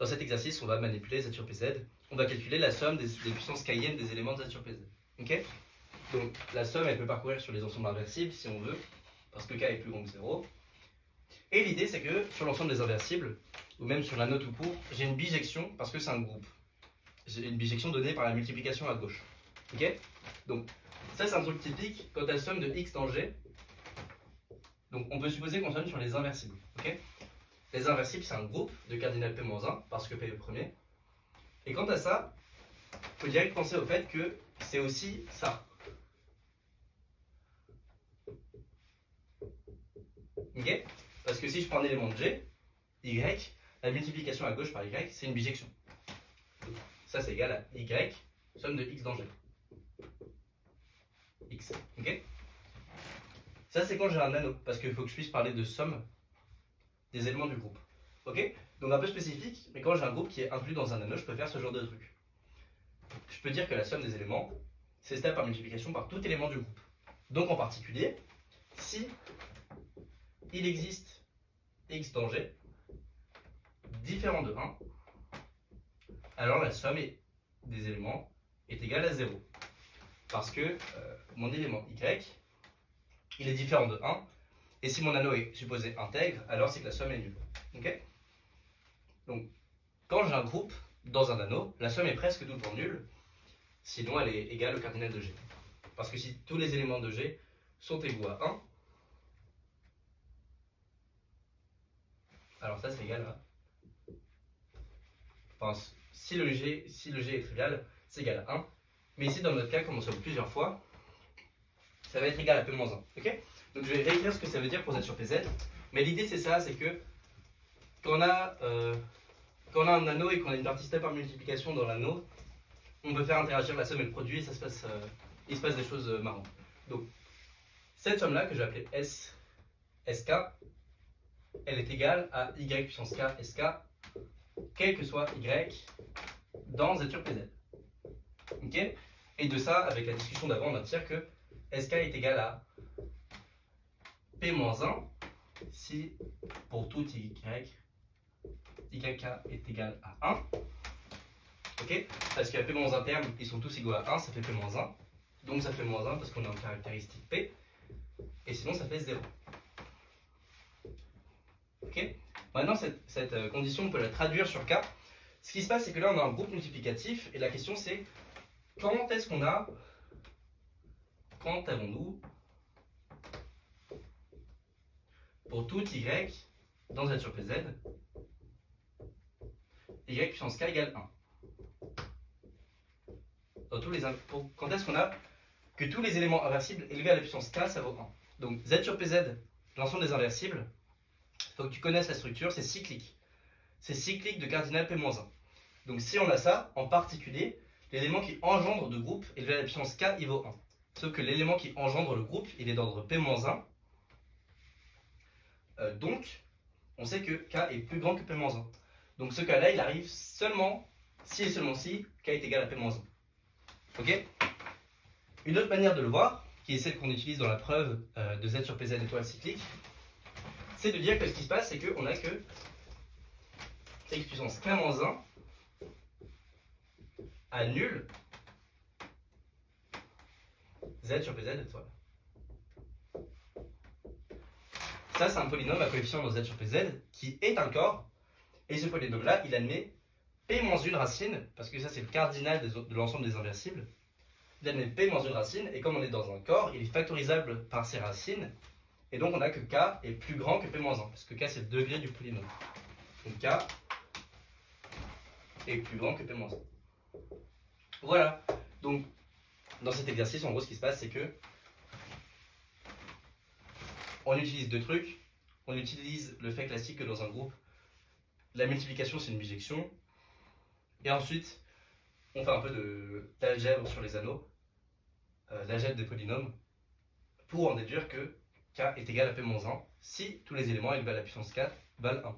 Dans cet exercice, on va manipuler z sur pz. On va calculer la somme des puissances kn des éléments de z sur pz. Ok? Donc la somme, elle peut parcourir sur les ensembles inversibles si on veut, parce que k est plus grand que 0. Et l'idée, c'est que sur l'ensemble des inversibles, ou même sur l'anneau tout court, j'ai une bijection parce que c'est un groupe. J'ai une bijection donnée par la multiplication à gauche. Ok? Donc ça, c'est un truc typique quand la somme de x dans G. Donc on peut supposer qu'on somme sur les inversibles. Ok? Les inversibles, c'est un groupe de cardinal P-1 parce que P est le premier. Et quant à ça, il faut direct penser au fait que c'est aussi ça. Ok? Parce que si je prends un élément de G, Y, la multiplication à gauche par Y, c'est une bijection. Donc, ça, c'est égal à Y, somme de X dans G. X. Ok? Ça, c'est quand j'ai un anneau, parce qu'il faut que je puisse parler de somme des éléments du groupe. Ok? Donc un peu spécifique, mais quand j'ai un groupe qui est inclus dans un anneau, je peux faire ce genre de truc. Je peux dire que la somme des éléments, c'est stable par multiplication par tout élément du groupe. Donc en particulier, si il existe x dans G différent de 1, alors la somme des éléments est égale à 0. Parce que mon élément y, il est différent de 1, et si mon anneau est supposé intègre, alors c'est que la somme est nulle. Ok? Donc, quand j'ai un groupe dans un anneau, la somme est presque tout le temps nulle, sinon elle est égale au cardinal de G. Parce que si tous les éléments de G sont égaux à 1, alors ça c'est égal à... Enfin, si le G est trivial, c'est égal à 1. Mais ici, dans notre cas, comme on somme plusieurs fois, ça va être égal à P-1. Ok? Donc je vais réécrire ce que ça veut dire pour z sur Pz. Mais l'idée c'est ça, c'est que quand on a un anneau et qu'on a une partie stable par multiplication dans l'anneau, on peut faire interagir la somme et le produit et ça se passe, il se passe des choses marrantes. Donc cette somme-là, que je vais appeler SK, elle est égale à y puissance k SK, quel que soit y, dans z sur Pz. Ok? Et de ça, avec la discussion d'avant, on obtient que SK est égal à P-1 si pour tout YK est égal à 1. Ok? Parce qu'à P-1 terme, ils sont tous égaux à 1, ça fait P-1. Donc ça fait -1 parce qu'on a une caractéristique P. Et sinon ça fait 0. Ok? Maintenant, cette condition, on peut la traduire sur K. Ce qui se passe, c'est que là, on a un groupe multiplicatif. Et la question, c'est quand est-ce qu'on a... Quand avons-nous pour tout y dans z sur Pz, y puissance k égale 1. Dans tous les, quand est-ce qu'on a que tous les éléments inversibles élevés à la puissance k, ça vaut 1. Donc z sur Pz, l'ensemble des inversibles, il faut que tu connaisses la structure, c'est cyclique. C'est cyclique de cardinal P-1. Donc si on a ça, en particulier, l'élément qui engendre de groupe élevé à la puissance k, il vaut 1. Sauf que l'élément qui engendre le groupe, il est d'ordre P-1. Donc, on sait que k est plus grand que P-1. Donc ce cas-là, il arrive seulement si et seulement si k est égal à P-1. Ok? Une autre manière de le voir, qui est celle qu'on utilise dans la preuve de z sur Pz étoile cyclique, c'est de dire que ce qui se passe, c'est qu'on a que x puissance k-1 annule z sur Pz étoile. Ça, c'est un polynôme à coefficient dans z sur Pz qui est un corps. Et ce polynôme-là, il admet P-1 racine, parce que ça, c'est le cardinal de l'ensemble des inversibles. Il admet P-1 racine, et comme on est dans un corps, il est factorisable par ses racines. Et donc, on a que k est plus grand que P-1, parce que k, c'est le degré du polynôme. Donc, k est plus grand que P-1. Voilà. Donc, dans cet exercice, en gros, ce qui se passe, c'est que on utilise deux trucs. On utilise le fait classique que dans un groupe, la multiplication, c'est une bijection. Et ensuite, on fait un peu d'algèbre sur les anneaux, l'algèbre des polynômes, pour en déduire que k est égal à P-1 si tous les éléments élevés à la puissance 4 valent 1.